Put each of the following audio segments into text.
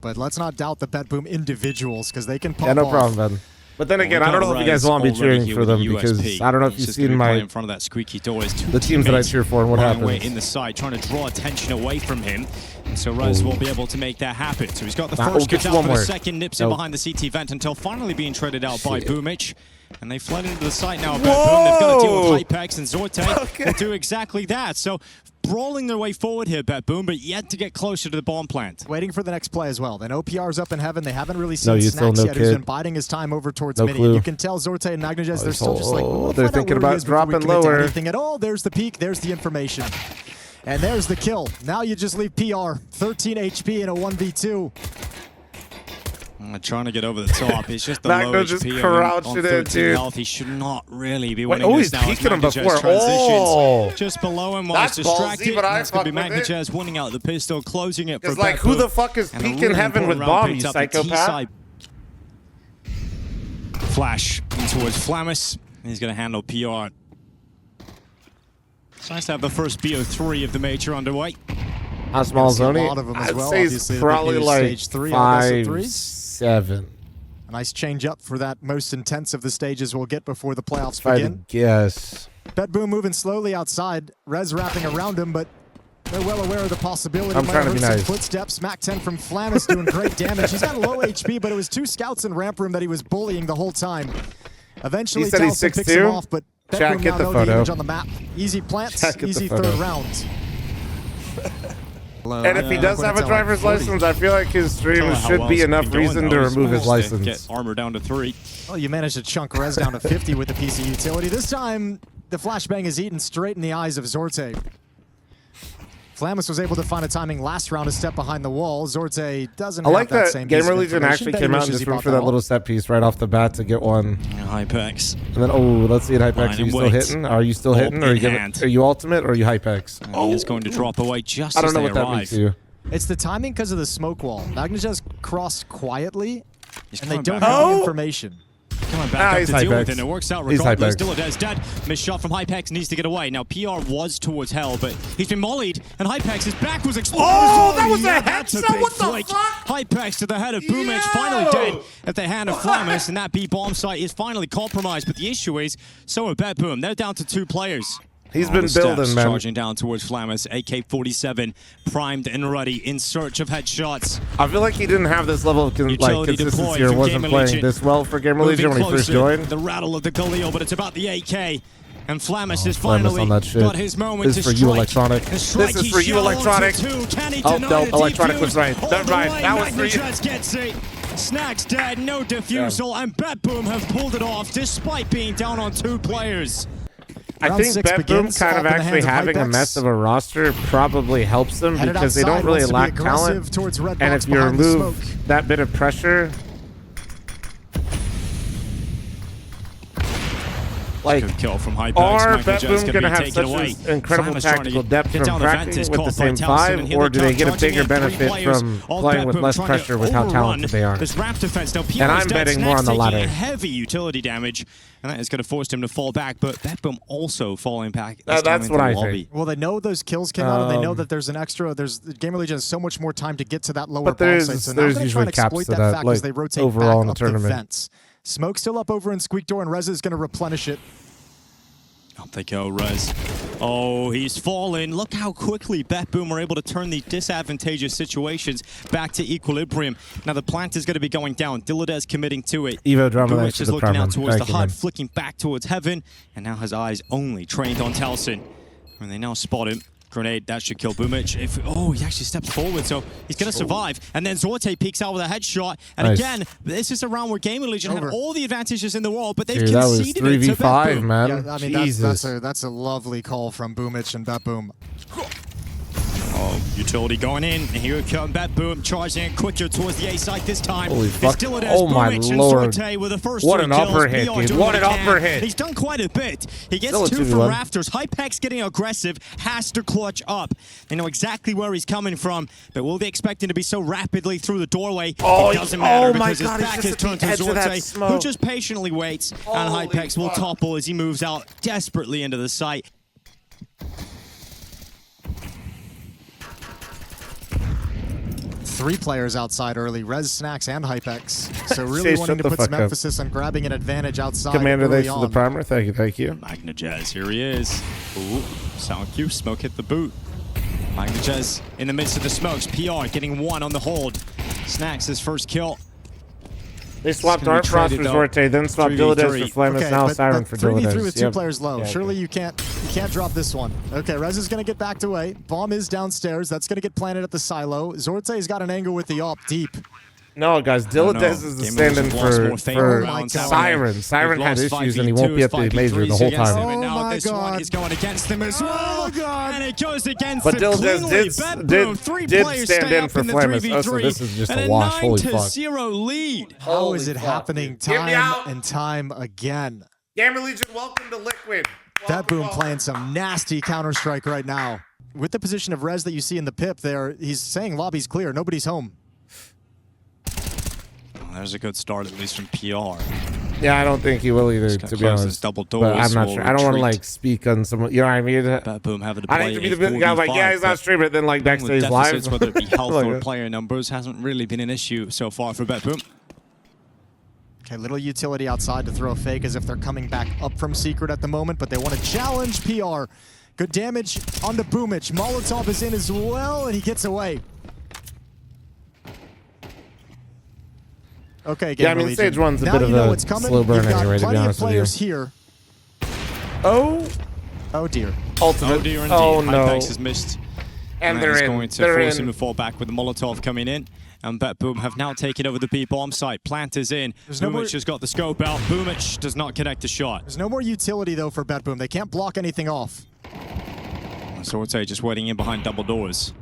But let's not doubt the BetBoom individuals because they can pop Yeah, no off. problem, Ben. But then again, I don't know if you guys want me cheering for them because I don't know if you've seen my in front of that squeaky door. the teams that I cheer for and what happens. In the side, trying to draw attention away from him. And so Rez won't be able to make that happen. So he's got the first gets out for the second, nips in behind the CT vent until finally being traded out by Boomich. And they fled into the site now. BetBoom, they've got to deal with Hypex, and Zorte will do exactly that. So brawling their way forward here, BetBoom, but yet to get closer to the bomb plant. Waiting for the next play as well. They know PR's up in heaven. They haven't really seen Snacks yet. He's been biding his time over towards midi. You can tell Zorte and Magnajez, they're still just like, they're thinking about dropping lower. Anything at all. There's the peak. There's the information. And there's the kill. Now you just leave PR. 13 HP in a 1v2. Trying to get over the top. He's just the low HP on 13 health. He should not really be winning this now. He's peeking him before. Just below him while he's distracted. That's going to be Magnajez winning out the pistol, closing it for like, who the fuck is peeking heaven with bomb, you psychopath? Flash in towards fl0m. He's going to handle PR. It's nice to have the first BO3 of the major underway. How small is Oni? I'd say it's probably like 5, 7. A nice change up for that most intense of the stages we'll get before the playoffs begin. Yes. BetBoom moving slowly outside. Rez wrapping around him, but they're well aware of the possibility. I'm trying to be nice. Footsteps. Mac 10 from fl0m is doing great damage. He's got low HP, but it was 2 scouts in ramp room that he was bullying the whole time. Eventually, he said he's 6'2". picks him off, but BetBoom get now the photo. on the map. Easy plants, easy third round. And if he does have a driver's license, I feel like his stream should be enough reason to remove his license. Get armor down to 3. Well, you managed to chunk Rez down to 50 with the PC utility. This time, the flashbang is eaten straight in the eyes of Zorte. fl0m was able to find a timing last round to step behind the wall. Zorte doesn't have that same piece of GamerLegion actually came out in this room for that little set piece right off the bat to get one. Hypex. And then, let's see it, Hypex. Are you still hitting? Are you still hitting? Are you ultimate or are you Hypex? He's going to drop away just I don't know as what that means to you. It's the timing because of the smoke wall. Magnajez crossed quietly, and they don't have the information. Coming back up to deal with it, and it works out regardless. Dilladez dead. Missed shot from Hypex, needs to get away. Now PR was towards hell, but he's been mollied, and Hypex's back was exploded. Oh, that was a headshot! What the fuck? Hypex to the head of Boomich, finally dead at the hand of fl0m, and that B bomb site is finally compromised. But the issue is, so are BetBoom. They're down to 2 players. He's been building, man. Charging down towards fl0m, AK-47, primed and ready, in search of headshots. I feel like he didn't have this level of consistency or wasn't playing this well for GamerLegion when he first joined. The rattle of the Galil, but it's about the AK. And fl0m has finally got his moment to strike. This is for you, Electronic. This is for you, Electronic. Oh, no, Electronic was right. That's right. That was for you. Gets it. Snacks dead, no defusal, and BetBoom have pulled it off despite being down on 2 players. I think BetBoom kind of actually having a mess of a roster probably helps them because they don't really lack talent. And if you remove that bit of pressure, like, kill from Hypex. are BetBoom going to have such incredible tactical depth from practicing with the same 5, or do they get a bigger benefit from playing with less pressure with how talented they are? And I'm betting more on the latter. Heavy utility damage, and that is going to force him to fall back, but BetBoom also falling back. That's what I think. Well, they know those kills came out, and they know that there's an extra. GamerLegion has so much more time to get to that lower bomb site, so there's usually caps to that, like, they rotate overall back in the up tournament. the vents. Smoke still up over in Squeak Door, and Rez is going to replenish it. Up they go, Rez. Oh, he's fallen. Look how quickly BetBoom are able to turn the disadvantageous situations back to equilibrium. Now the plant is going to be going down. Dilladez committing to it. Evo drama Boomich is looking out towards the HUD, flicking back towards heaven, and now his eyes only trained on Telson. And they now spot him. Grenade, that should kill Boomich. He actually steps forward, so he's going to survive. And then Zorte peeks out with a headshot. And again, this is a round where GamerLegion had all the advantages in the world, but they've conceded it to BetBoom. Man. Yeah, I mean, that's a lovely call from Boomich and BetBoom. Oh, utility going in, and here comes BetBoom charging in quicker towards the A site this time. Holy fuck. Oh my lord. With the first what an upper hit, dude. What an upper hit. He's done quite a bit. He gets 2 from rafters. Hypex getting aggressive, has to clutch up. They know exactly where he's coming from, but will they expect him to be so rapidly through the doorway? It doesn't matter because his back is turned to Zorte, who just patiently waits, and Hypex will topple as he moves out desperately into the site. 3 players outside early, Rez, Snacks, and Hypex. So really wanting to put some emphasis on grabbing an advantage outside. Commander, thanks for the primer. Thank you, thank you. Magnajez, here he is. Ooh, sound cue, smoke hit the boot. Magnajez in the midst of the smokes. PR getting 1 on the hold. Snacks his first kill. They swapped Art Frost for Zorte, then swapped Dilladex for fl0m, now Siren for Dilladex. 3v3 with 2 players low. Surely you can't drop this one. Okay, Rez is going to get backed away. Bomb is downstairs. That's going to get planted at the silo. Zorte's got an angle with the AWP deep. No, guys, Dilladex is the stand-in for Siren. Siren had issues, and he won't be at the major the whole time. Oh my God. He's going against them as well. Oh God. And it goes against but them Dilladex did stand in for fl0m. Oh, so this is just a wash. Holy fuck. 9-0 lead. How is it happening time and time again? GamerLegion, welcome to Liquid. BetBoom playing some nasty Counter-Strike right now. With the position of Rez that you see in the pip there, he's saying lobby's clear, nobody's home. There's a good start, at least from PR. Yeah, I don't think he will either, to be honest. Double doors. But I'm not sure. I don't want to like speak on someone. You know what I mean? BetBoom having to play. I hate to be the guy like, yeah, he's not streaming it, then like backstage live. Whether it be health or player numbers hasn't really been an issue so far for BetBoom. Okay, little utility outside to throw a fake as if they're coming back up from secret at the moment, but they want to challenge PR. Good damage on the Boomich. Molotov is in as well, and he gets away. Okay, yeah, I mean, stage 1's a bit of a slow burn anyway, to be honest with you. Here. Oh dear. Ultimate. Oh dear indeed. Oh no. Hypex has missed. And they're in. Going to force him to fall back with the Molotov coming in. And BetBoom have now taken over the B bomb site. Plant is in. Boomich has got the scope out. Boomich does not connect the shot. There's no more utility though for BetBoom. They can't block anything off. Sorte just waiting in behind double doors.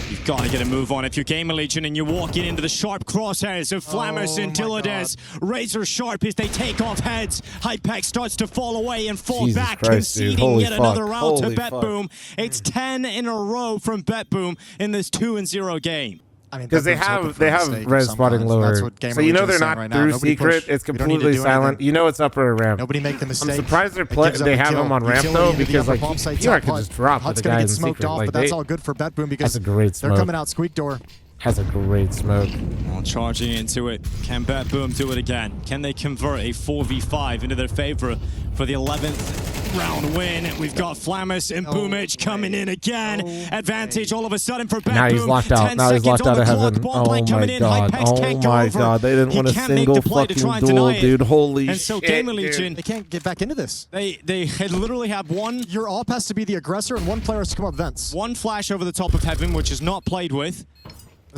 You've got to get a move on if you're GamerLegion and you're walking into the sharp crosshairs of fl0m and Dilladex. Razor sharp as they take off heads. Hypex starts to fall away and fall back, conceding yet another round to BetBoom. It's 10 in a row from BetBoom in this 2-0 game. Because they have res spotting lower, so you know they're not through secret. It's completely silent. You know it's upper ramp. Nobody make the mistake. I'm surprised they have him on ramp though, because like you can just drop the guy in secret. But that's all good for BetBoom because that's a great smoke. They're coming out squeak door. Has a great smoke. Well, charging into it. Can BetBoom do it again? Can they convert a 4v5 into their favor for the 11th round win? We've got fl0m and Boomich coming in again. Advantage all of a sudden for BetBoom. Now he's locked out. Now he's locked out of heaven. Oh my god. Oh my god. They didn't win a single fucking duel, dude. Holy shit. So GamerLegion, they can't get back into this. They literally have one. Your AWP has to be the aggressor and one player has to come up vents. One flash over the top of heaven, which is not played with.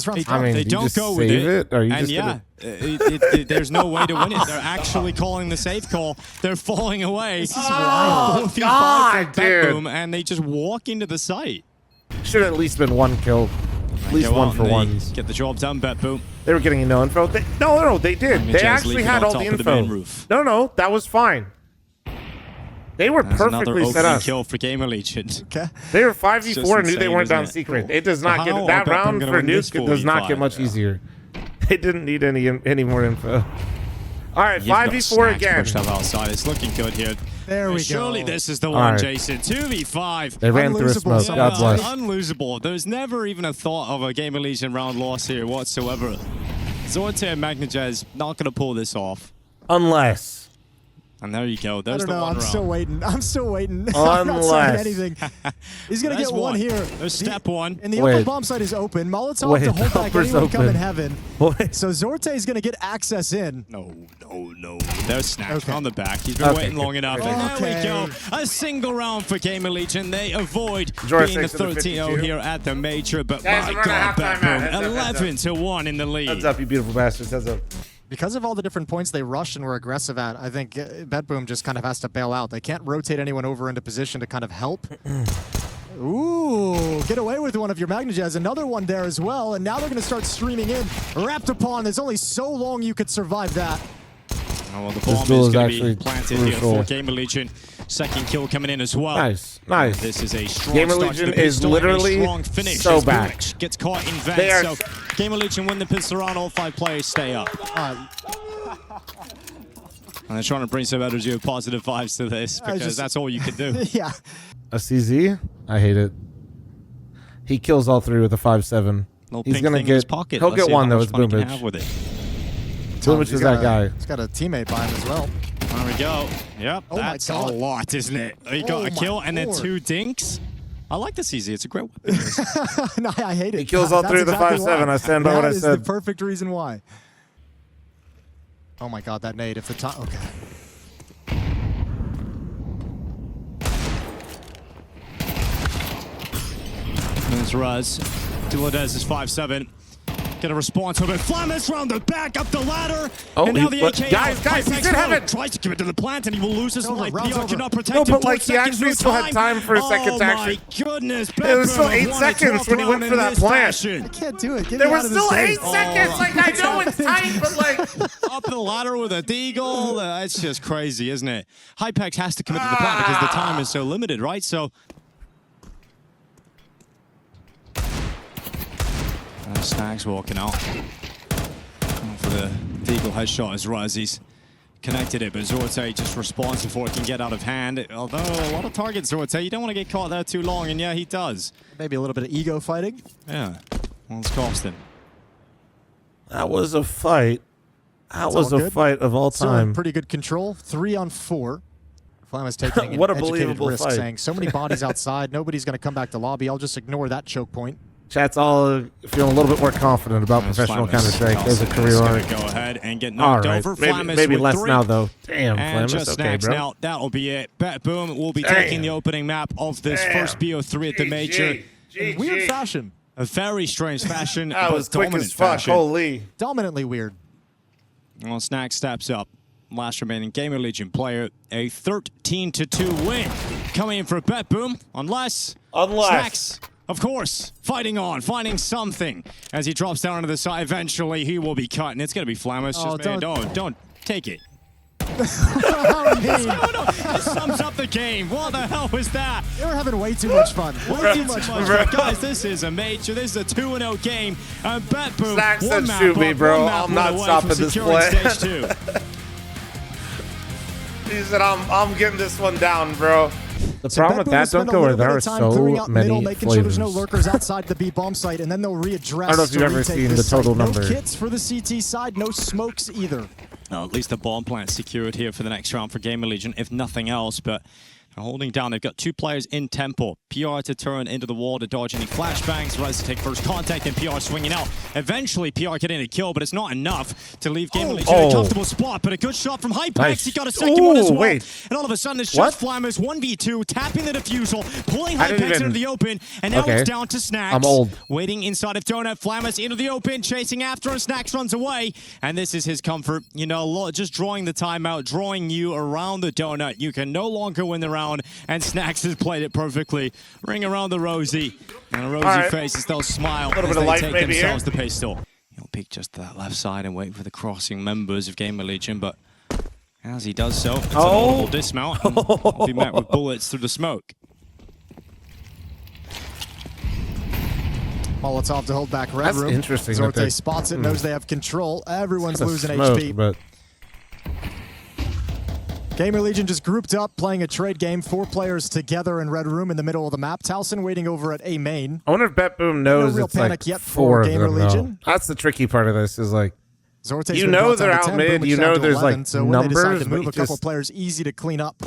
I mean, they don't go with it, or you and just yeah, there's no way to win it. They're actually calling the safe call. They're falling away. This is wild. God, dude. And they just walk into the site. Should have at least been one kill. At least one for ones. Get the job done, BetBoom. They were getting no info. No, they did. They actually had all the info. No, that was fine. They were perfectly set up. Kill for GamerLegion. Okay. They were 5v4 and knew they weren't down secret. It does not get that round for Nuke does not get much easier. They didn't need any more info. All right, 5v4 again. Pushed up outside. It's looking good here. There we go. Surely this is the one, Jason. 2v5. They ran through a smoke. God bless. Unlosable. There's never even a thought of a GamerLegion round loss here whatsoever. Zorte and Magnajez not going to pull this off. Unless. And there you go. There's the one round. I'm still waiting. I'm Unless. I'm not saying anything. He's going to get one here. There's step one. And the upper bomb site is open. Molotov to hold back anyone come in heaven. So Zorte is going to get access in. No. There's Snacks on the back. He's been waiting long enough. And there we go. A single round for GamerLegion. They avoid being the 13-0 here at the major. But my God, BetBoom, 11-1 in the lead. Heads up, you beautiful bastards. Heads up. Because of all the different points they rushed and were aggressive at, I think BetBoom just kind of has to bail out. They can't rotate anyone over into position to kind of help. Ooh, get away with one of your Magnajez. Another one there as well, and now they're going to start streaming in. Wrapped upon, there's only so long you could survive that. Oh, well, the bomb is going to be planted here for GamerLegion. Second kill coming in as well. Nice. This is a strong GamerLegion is literally so back. Gets caught in vent, so GamerLegion win the pistol round. All 5 players stay up. And they're trying to bring some energy of positive vibes to this because that's all you can do. Yeah. A CZ? I hate it. He kills all 3 with a 5-7. He's going to get... He'll get one, though. It's BoomItch. BoomItch is that guy. He's got a teammate by him as well. There we go. Yep, that's a lot, isn't it? He got a kill and then 2 dinks. I like the CZ. It's a great weapon. No, I hate it. He kills all 3 of the 5-7. I stand by what I said. That is the perfect reason why. Oh my god, that nade. If the top... Okay. There's Ruz. Duladez is 5-7. Get a response from it. fl0m round the back, up the ladder. Oh, and now the AK guys, he's in heaven. Tries to commit to the plant, and he will lose his life. PR cannot protect him. No, but like, he actually still had time for a second to actually... Oh my goodness. It was still 8 seconds when he went for that plant. I can't do it. There was still 8 seconds. Like, I know it's tight, but like... Up the ladder with a deagle. It's just crazy, isn't it? Hypex has to commit to the plant because the time is so limited, right? So... Snags walking out. Going for the Deagle headshot as Ruz. He's connected it, but Zorte just responds before it can get out of hand. Although a lot of targets, Zorte. You don't want to get caught there too long, and yeah, he does. Maybe a little bit of ego fighting. Yeah. Well, it's cost him. That was a fight. That was a fight of all time. So pretty good control. 3 on 4. fl0m is taking what an a educated believable risk, fight. saying so many bodies outside. Nobody's going to come back to lobby. I'll just ignore that choke point. Chat's all feeling a little bit more confident about professional Counter-Strike as a career arc. Go ahead and get knocked over. Maybe less 3. now, though. Damn, and fl0m, okay, bro. Now, that'll be it. BetBoom will be taking the opening map of this first BO3 at the major. In weird fashion. A very strange fashion, That was quick dominant as fuck, fashion. holy. Dominantly weird. Well, Snack steps up. Last remaining GamerLegion player, a 13-2 win. Coming in for BetBoom, unless... Snacks, of course, fighting on, finding something. As he drops down onto the side, eventually he will be cut, and it's going to be fl0m. Just, don't take it. How mean. This sums up the game. What the hell was that? They were having way too much fun. Way too much fun. Guys, this is a major. This is a 2-0 game. BetBoom, Snack one said map shoot me, up, bro. one map I'm not away stopping from this securing play. Stage 2. He said, I'm getting this one down, bro. The problem with that, don't go where there are so many making sure there's no lurkers outside the B bomb site, and then they'll readdress. I don't know if you've ever seen the total number. No kits for the CT side, no smokes either. No, at least the bomb plant secured here for the next round for GamerLegion, if nothing else. But they're holding down. They've got 2 players in tempo. PR to turn into the wall to dodge any flashbangs. Ruz to take first contact, and PR swinging out. Eventually, PR getting a kill, but it's not enough to leave GamerLegion in a comfortable spot. But a good shot from Hypex. Nice. He got a second one as well. Wait. And all of a sudden, it's just fl0m's 1v2, tapping the defusal, pulling Hypex into the open, and now it's down to Snacks. I'm old. Waiting inside of Donut. fl0m's into the open, chasing after him. Snacks runs away, and this is his comfort. You know, just drawing the timeout, drawing you around the donut. You can no longer win the round, and Snacks has played it perfectly. Ring around the Rosie, and a Rosie face as they'll smile as they take themselves the pistol. He'll peek just to that left side and wait for the crossing members of GamerLegion, but as he does so, it's an audible dismount, and will be met with bullets through the smoke. Molotov to hold back Red Room. That's interesting. Zorte spots it, knows they have control. Everyone's losing smoke, HP. But GamerLegion just grouped up, playing a trade game. 4 players together in Red Room in the middle of the map. Towson waiting over at A main. I wonder if BetBoom knows no real it's panic like yet 4 for of them, GamerLegion. That's the tricky part of this, is like, Zorte's you know they're out mid, you know there's 11, like so when they decide numbers, to but move you a couple just... players, easy to clean up.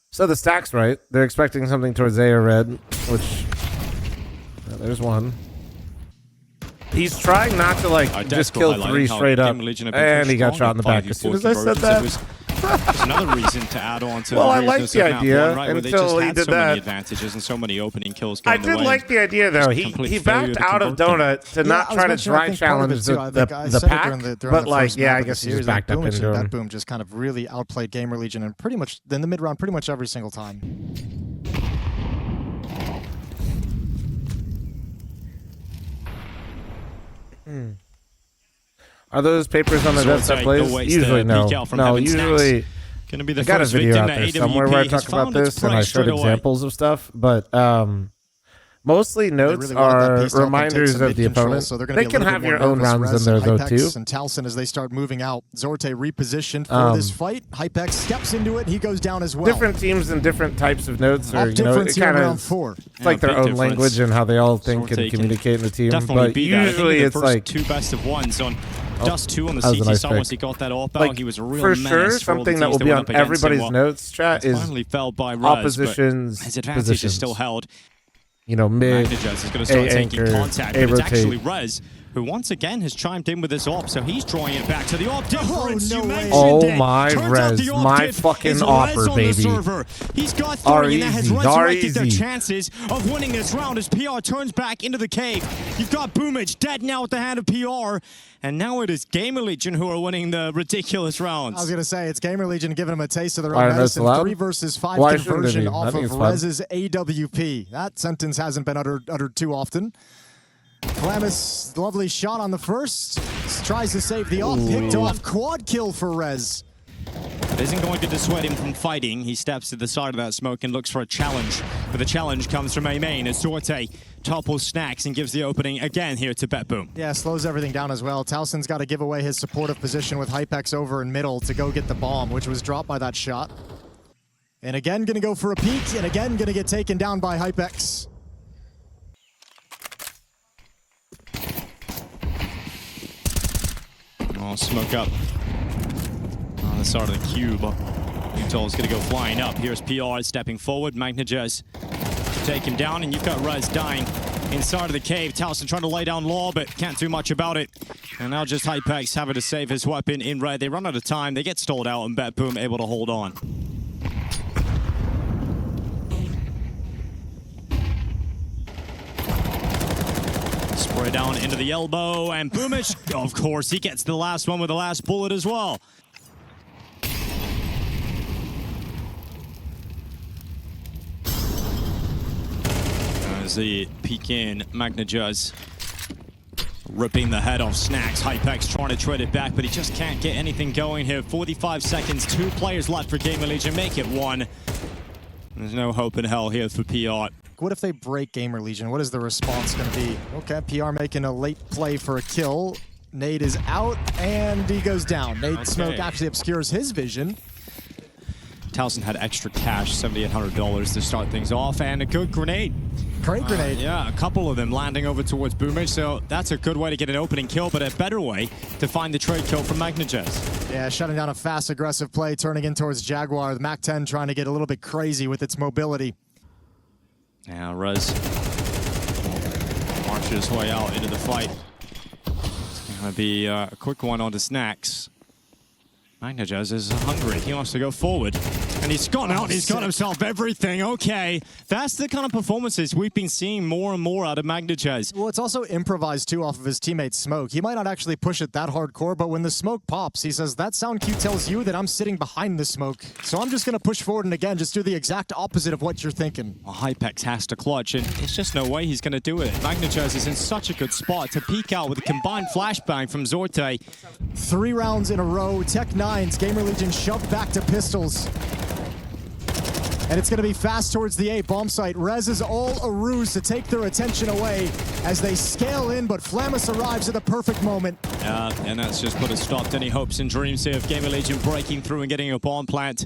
So the stack's right. They're expecting something towards A or red, which... there's one. He's trying not to like just kill 3 straight up, and he got shot in the back as soon as I said that. There's another reason to add on to well, I like the idea until he did so that. Many advantages and so many opening kills. I did like the idea though. He backed out of Donut to not try to dry challenge the pack, but like I guess he just backed up into him. BetBoom just kind of really outplayed GamerLegion and pretty much in the mid round, pretty much every single time. Are those papers on the desktop plays? Usually no. No, usually Gonna be the I got a first video victim out there that somewhere where I AWP talk has about found its this and I price showed straight away. examples of stuff, but Mostly notes are reminders of the opponent. So they can have your own rounds in there, though, too. And Towson, as they start moving out, Zorte repositioned for this fight. Hypex steps into it. He goes down as well. Different teams and different types of notes are, you know, it kind of it's like their own language and how they all think and communicate in the team. But usually it's like two best of ones on Dust 2 on the CT side. Once he got that off out, he was a real for sure. Something that will be on everybody's notes chat is opposition's his advantage is still held. You know, mid, Magnajez is going to start taking contact, but it's actually Rez who once again has chimed in with this AWP, so he's drawing it back to the AWP difference. Oh my Rez, my fucking AWPer, baby. He's got 3, and that has resurrected their chances of winning this round as PR turns back into the cave. You've got Boomage dead now at the hand of PR, and now it is GamerLegion who are winning the ridiculous rounds. I was going to say, it's GamerLegion giving them a taste of their own medicine. 3 versus 5 conversion off of Rez's AWP. That sentence hasn't been uttered too often. fl0m, lovely shot on the first. Tries to save the AWP. Picked off. Quad kill for Rez. It isn't going to dissuade him from fighting. He steps to the side of that smoke and looks for a challenge. But the challenge comes from A main as Zorte topples Snacks and gives the opening again here to BetBoom. Yeah, slows everything down as well. Towson's got to give away his supportive position with Hypex over in middle to go get the bomb, which was dropped by that shot. And again, going to go for a peek, and again, going to get taken down by Hypex. Oh, smoke up on the side of the cube. Utol's going to go flying up. Here's PR stepping forward. Magnajez to take him down, and you've got Rez dying inside of the cave. Towson trying to lay down law, but can't do much about it. And now just Hypex having to save his weapon in red. They run out of time. They get stalled out, and BetBoom able to hold on. Spray down into the elbow, and Boomage, of course, he gets the last one with the last bullet as well. As the peek in, Magnajez ripping the head off Snacks. Hypex trying to trade it back, but he just can't get anything going here. 45 seconds, 2 players left for GamerLegion, make it 1. There's no hope in hell here for PR. What if they break GamerLegion? What is the response going to be? Okay, PR making a late play for a kill. Nade is out, and he goes down. Nade's smoke actually obscures his vision. Towson had extra cash, $7,800 to start things off, and a good grenade. Great grenade. Yeah, a couple of them landing over towards Boomage, so that's a good way to get an opening kill, but a better way to find the trade kill from Magnajez. Yeah, shutting down a fast, aggressive play, turning in towards Jaguar. The MAC-10 trying to get a little bit crazy with its mobility. Now Rez marches his way out into the fight. It's going to be a quick one onto Snacks. Magnajez is hungry. He wants to go forward. And he's gone out. He's got himself everything. Okay. That's the kind of performances we've been seeing more and more out of Magnajez. Well, it's also improvised, too, off of his teammate's smoke. He might not actually push it that hardcore, but when the smoke pops, he says, that sound cue tells you that I'm sitting behind the smoke. So I'm just going to push forward and, again, just do the exact opposite of what you're thinking. Well, Hypex has to clutch, and it's just no way he's going to do it. Magnajez is in such a good spot to peek out with a combined flashbang from Zorte. 3 rounds in a row. Tech 9's GamerLegion shoved back to pistols. And it's going to be fast towards the A bomb site. Rez is all a ruse to take their attention away as they scale in, but fl0m arrives at the perfect moment. And that's just put a stop to any hopes and dreams here of GamerLegion breaking through and getting a bomb plant.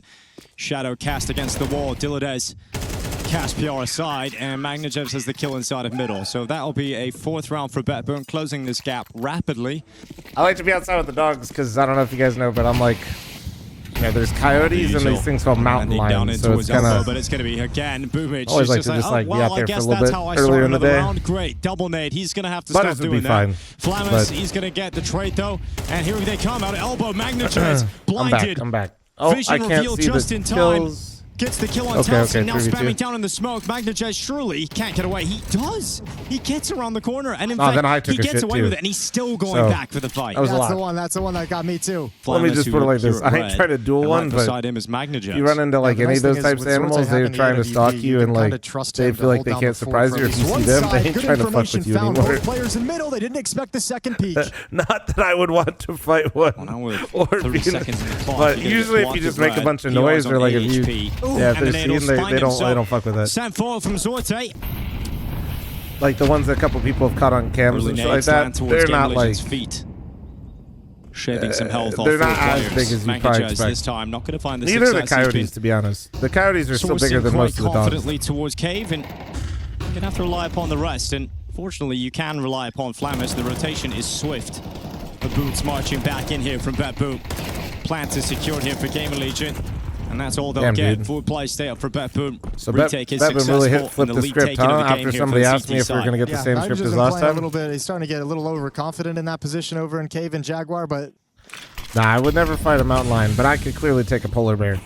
Shadow cast against the wall. Dilladez cast PR aside, and Magnajez has the kill inside of middle. So that'll be a 4th round for BetBoom, closing this gap rapidly. I like to be outside with the dogs because I don't know if you guys know, but I'm like, yeah, there's coyotes and these things called mountain lions, so it's kind of. But it's going to be again Boomage. Always like to just like be out there for a little bit earlier in the day. Round. Great double nade. He's going to have to stop doing that. fl0m, he's going to get the trade though, and here they come out of elbow. Magnajez blinded. I'm back. Oh, Vision I can't reveal see just the in time. kills. Gets the kill on Towson, now spamming down in the smoke. Magnajez surely can't get away. He does. He gets around the corner, and in fact, he gets away with it, and he's still going back for the fight. That's the one. That's the one that got me too. Let me just put it like this: I ain't trying to duel one, but beside him is Magnajez. You run into like any of those types of animals, they're trying to stalk you, and like they feel like they can't surprise you. If you see them, they ain't trying to fuck with you anymore. Players in middle, they didn't expect the second peak. Not that I would want to fight one, or 30 seconds in the clock. But usually, if you just make a bunch of noise, or like if you, if they're seen, they don't fuck with that. Sent forward from Zorte. like the ones that a couple people have caught on cams and shit like that, they're not like feet. Shaving some health off. They're not as big as you probably expect. This time, not going to find the Neither are the Coyotes, to be honest. The Coyotes are still bigger than most of the dogs. Confidently towards Cave, and you're going to have to rely upon the rest. And fortunately, you can rely upon fl0m. The rotation is swift. The boots marching back in here from BetBoom. Plant is secured here for GamerLegion. And that's all they'll get. Dude. Forward play, stay up for BetBoom. So BetBoom really flipped the script, huh? After somebody asked me if we were going to get the same script as last time. A little bit. He's starting to get a little overconfident in that position over in Cave and Jaguar, but... Nah, I would never fight a mountain lion, but I could clearly take a polar bear.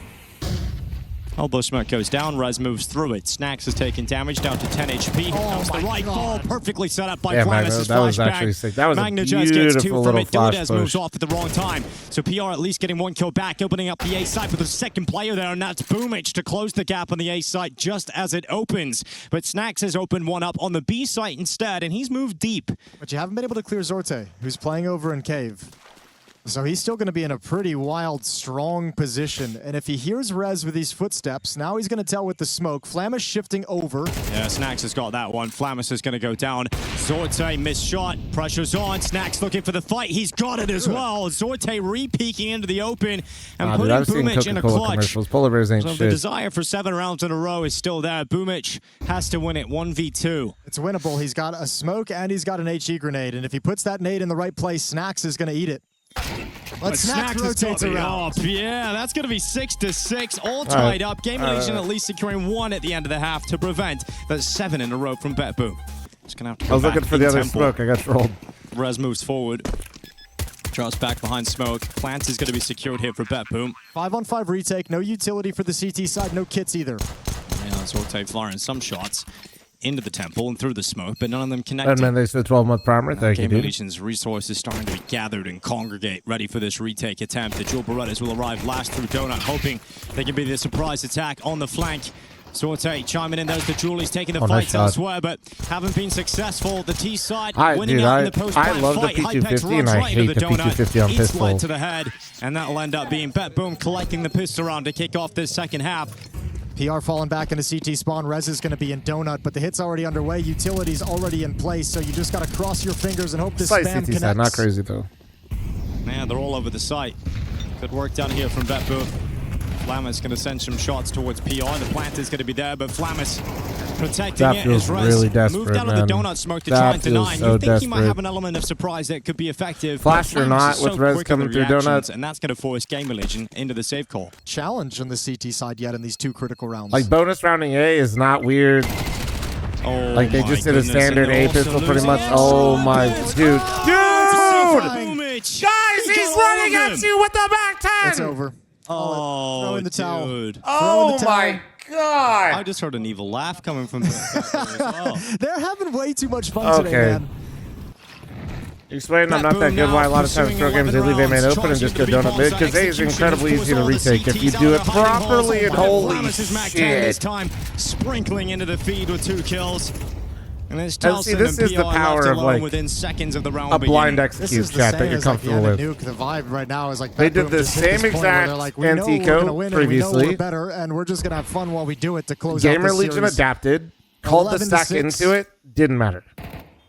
Elbow smoke goes down. Rez moves through it. Snacks is taking damage down to 10 HP. That was the right ball. Perfectly set up by fl0m. That was actually sick. That was a beautiful little flash push. Moves off at the wrong time. So PR at least getting one kill back, opening up the A site with the second player there, and that's Boomich to close the gap on the A site just as it opens. But Snacks has opened one up on the B site instead, and he's moved deep. But you haven't been able to clear Zorte, who's playing over in Cave. So he's still going to be in a pretty wild, strong position. And if he hears Rez with these footsteps, now he's going to tell with the smoke. fl0m is shifting over. Yeah, Snacks has got that one. fl0m is going to go down. Zorte missed shot. Pressure's on. Snacks looking for the fight. He's got it as well. Zorte re-peeking into the open and putting Boomich in a clutch. Polar bears ain't shit. The desire for 7 rounds in a row is still there. Boomich has to win it 1v2. It's winnable. He's got a smoke and he's got an HE grenade. And if he puts that nade in the right place, Snacks is going to eat it. But Snacks rotates around. Yeah, that's going to be 6-6, all tied up. GamerLegion at least securing 1 at the end of the half to prevent the 7 in a row from BetBoom. Just gonna have to I was looking for the other smoke. I got trolled. Rez moves forward. Drops back behind smoke. Plant is going to be secured here for BetBoom. 5-on-5 retake. No utility for the CT side. No kits either. Yeah, Zorte firing some shots into the temple and through the smoke, but none of them connected. And then they said 12-month primer. Thank you, dude. GamerLegion's resources starting to be gathered and congregate, ready for this retake attempt. The Jewel Berettas will arrive last through Donut, hoping they can be the surprise attack on the flank. Zorte chiming in. There's the Jewel. He's taking the fights elsewhere, but haven't been successful. The T side winning out in the post-fight love the P250, and I hate the P250 on pistol. To the head, and that'll end up being BetBoom collecting the pistol round to kick off this second half. PR falling back into CT spawn. Rez is going to be in Donut, but the hit's already underway. Utility's already in place, so you just got to cross your fingers and hope this spam connects. Side, not crazy, though. Man, they're all over the site. Good work down here from BetBoom. fl0m is going to send some shots towards PR. The plant is going to be there, but fl0m is protecting it. Feels really desperate, moved out of the donut smoke to try and deny. You think he might have an element of surprise that could be effective. Flash or not, with Rez coming through donuts. And that's going to force GamerLegion into the save call. Challenge on the CT side yet in these 2 critical rounds. Like, bonus rounding A is not weird. Oh, like, they just did a standard A pistol pretty much. Oh, my. Dude. Guys, he's running at you with the back 10. It's over. Oh, throw in the towel. Dude. Oh, my God. I just heard an evil laugh coming from the well. They're having way too much fun today, man. Explain I'm not that good why a lot of times pro games they leave A main open and just go donut mid, because A is incredibly easy to retake if you do it properly, and holy shit. Sprinkling into the feed with 2 kills. And see, this is the power of like within seconds of the round a blind execute chat that you're comfortable with. The vibe right now is like they did the same exact Antico previously. We're better, and we're just gonna have fun while we do it to close out the series. GamerLegion adapted, called the stack into it, didn't matter.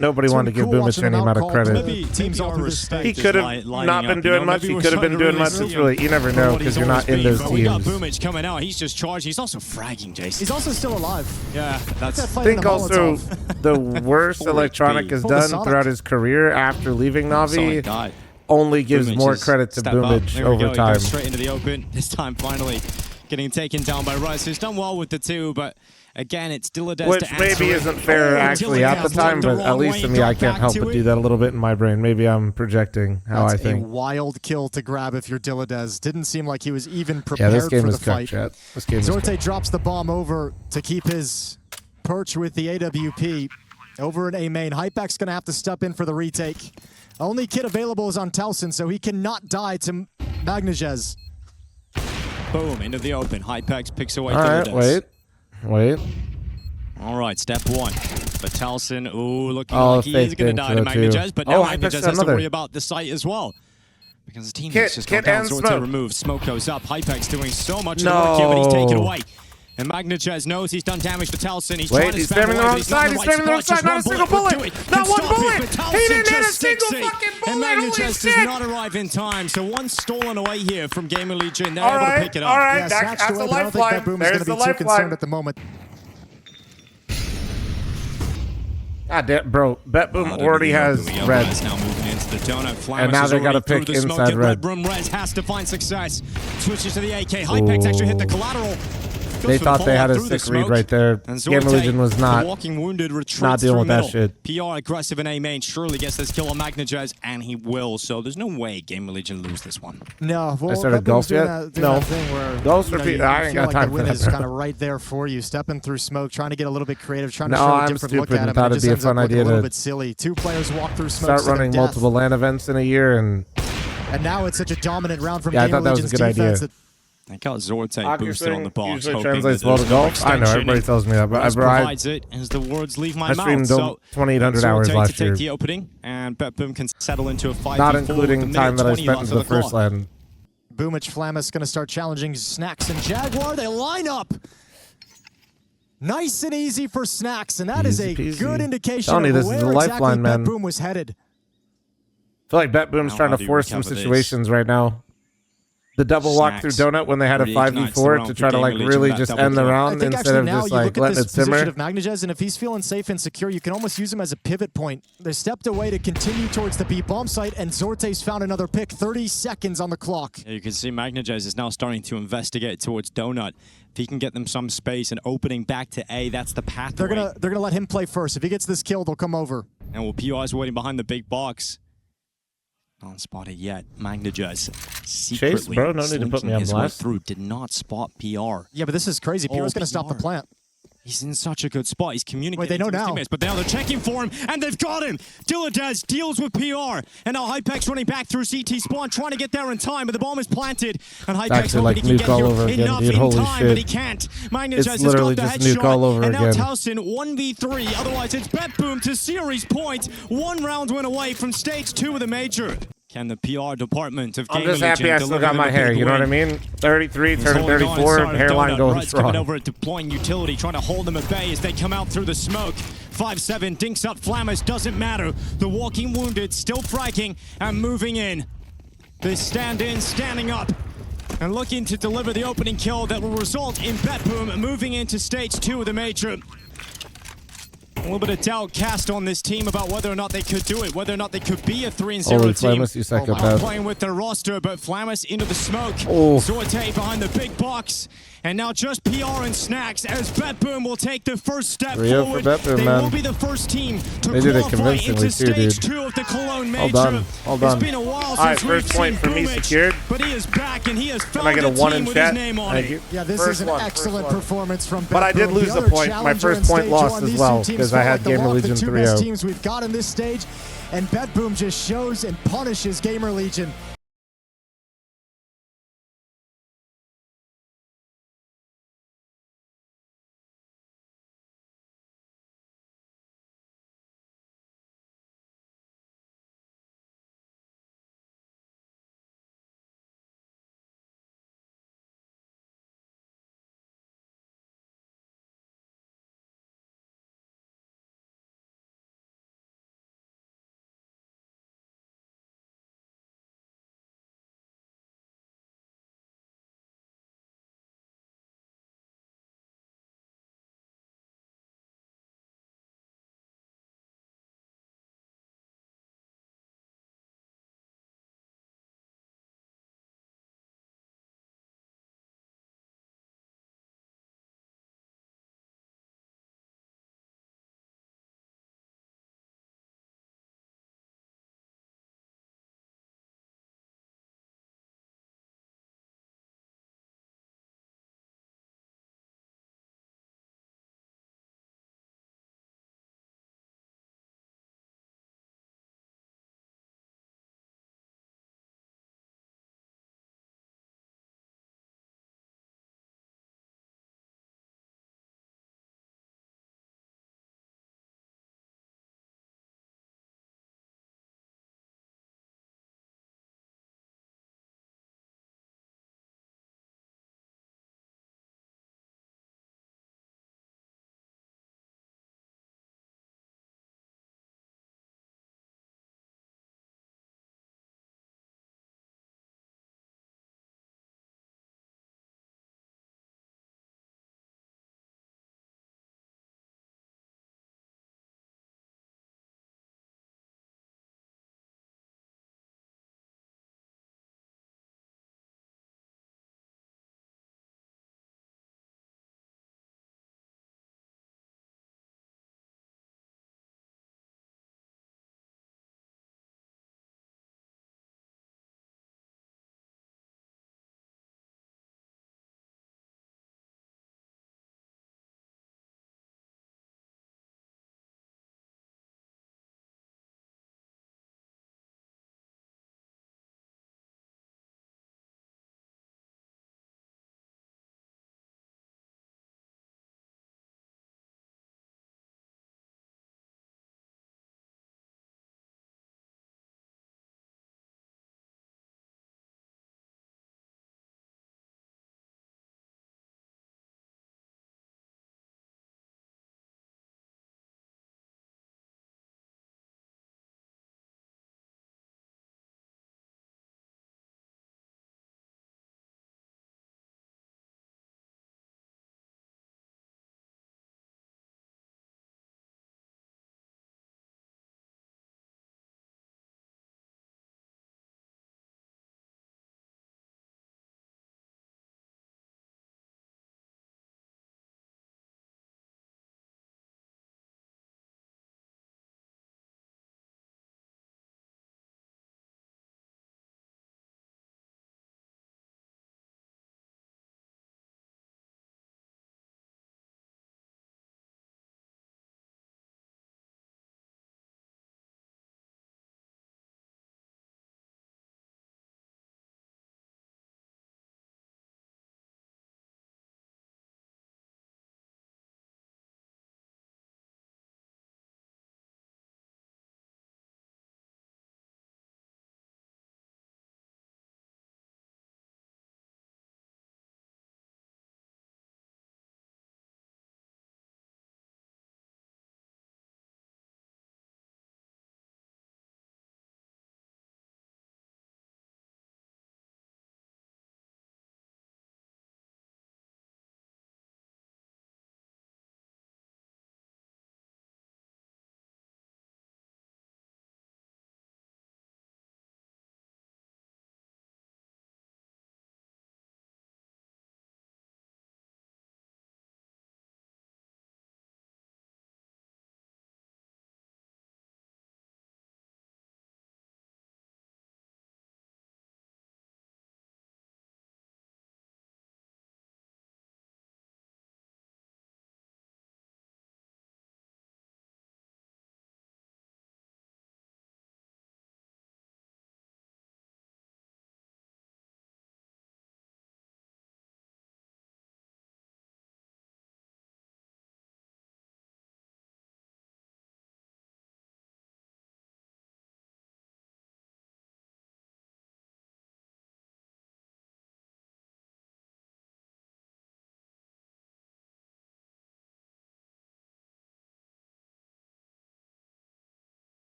Nobody wanted to give Boomich any amount of credit. He could have not been doing much. He could have been doing much. It's really, you never know because you're not in those We got teams. Boomich coming out. He's just charged. He's also fragging, Jason. He's also still alive. Yeah, that's. I think also the worst Electronic has done throughout his career after leaving Na'Vi only gives more credit to Boomich over time. He goes straight into the open. This time, finally getting taken down by Rice, who's done well with the 2, but again, it's still a which maybe isn't fair actually at the time, but at least to me, I can't help but do that a little bit in my brain. Maybe I'm projecting how I think. A wild kill to grab if you're Dilladez. Didn't seem like he was even prepared for the fight. Yeah, this game is cooked, chat. This game is cooked. Zorte drops the bomb over to keep his perch with the AWP. Over in A main. Hypex going to have to step in for the retake. Only kit available is on Towson, so he cannot die to Magnajez. Boom, into the open. Hypex picks away Dilladez. All right, wait. All right, step 1. But Towson, looking like he is going to die to Magnajez, but now Magnajez has to worry about the site as well. Because his teammates just got down, Zorte removed. Smoke goes up. Hypex doing so much of the work here, but he's taken away. And Magnachez knows he's done damage to Talson. He's Wait, he's spamming the wrong side. He's spamming the wrong side. Not a single bullet. Not one bullet. He didn't hit a single fucking bullet. And Magnachez does not arrive in time. So one stolen away here from GamerLegion. They're able to pick it up. All right, Yeah, that's the lifeline. I don't think BetBoom is going to be too concerned at the moment. God damn, bro. BetBoom already has red. Now moving into the donut. And now they got to pick inside red. Rez has to find success. Switches to the AK. Hypex actually hit the collateral. They thought they had a sick read right there. GamerLegion was not dealing with that shit. PR aggressive in A main. Surely gets this kill on Magnachez, and he will. So there's no way GamerLegion lose this one. No. Well, I started Ghost yet? No. Ghost repeat. I ain't got time for that. The win is kind of right there for you. Stepping through smoke, trying to get a little bit creative, trying to show a different look at him. Thought it'd be a fun idea a little to bit silly. Two players walk through smoke. Start running multiple LAN events in a year, and now it's such a dominant round from I thought that was a good idea. I got Zorte boosted on the box. Usually translates well to golf. I know, everybody tells me that, but I provides it as the words leave my mouth. So 2,800 hours last year. To take the opening, and BetBoom can settle into a 5v4. Not including time that I spent into the first LAN. Boomich fl0m going to start challenging Snacks and Jaguar. They line up. Nice and easy for Snacks, and that is a good indication of where exactly BetBoom was headed. I feel like BetBoom's trying to force some situations right now. The double walk through donut when they had a 5v4 to try to like really just end the round instead of just like letting it simmer. Of Magnachez, and if he's feeling safe and secure, you can almost use him as a pivot point. They stepped away to continue towards the B bomb site, and Zorte's found another pick. 30 seconds on the clock. Yeah, you can see Magnachez is now starting to investigate towards donut. If he can get them some space and opening back to A, that's the path. They're gonna let him play first. If he gets this kill, they'll come over. And well, PR's waiting behind the big box. Not spotted yet. Magnachez secretly Chase, bro, no need to put me on blast. Through did not spot PR. Yeah, but this is crazy. PR's going to stop the plant. He's in such a good spot. He's communicating Wait, they know to his now. teammates, but now they're checking for him, and they've got him. Diladez deals with PR, and now Hypex running back through CT spawn, trying to get there in time, but the bomb is planted, and Hypex hoping he can get here enough in time, but he can't. Magnachez has got the headshot, and now Talson 1v3. Otherwise, it's BetBoom to series point. One round win away from stage 2 of the major. Can the PR department of GamerLegion I'm just happy I still got my hair, you know what I mean? 33, turning 34, hairline going strong. Coming over, deploying utility, trying to hold them at bay as they come out through the smoke. 5-7, dinks up fl0m, doesn't matter. The walking wounded, still fragging and moving in. They stand in, standing up, and looking to deliver the opening kill that will result in BetBoom moving into stage 2 of the major. A little bit of doubt cast on this team about whether or not they could do it, whether or not they could be a 3-0 team. fl0m, you psychopath. Playing with their roster, but fl0m into the smoke. Zorte behind the big box. And now just PR and Snacks as BetBoom will take the first step forward. They will be the first team to qualify into stage 2 of the Cologne major. All done. It's been a while since we've seen Boomich, but he is back and he has found a team with his name on it. Yeah, this is an excellent performance from BetBoom. But I did lose a point. My first point lost as well because I had GamerLegion 3-0. The two best teams we've got in this stage, and BetBoom just shows and punishes GamerLegion.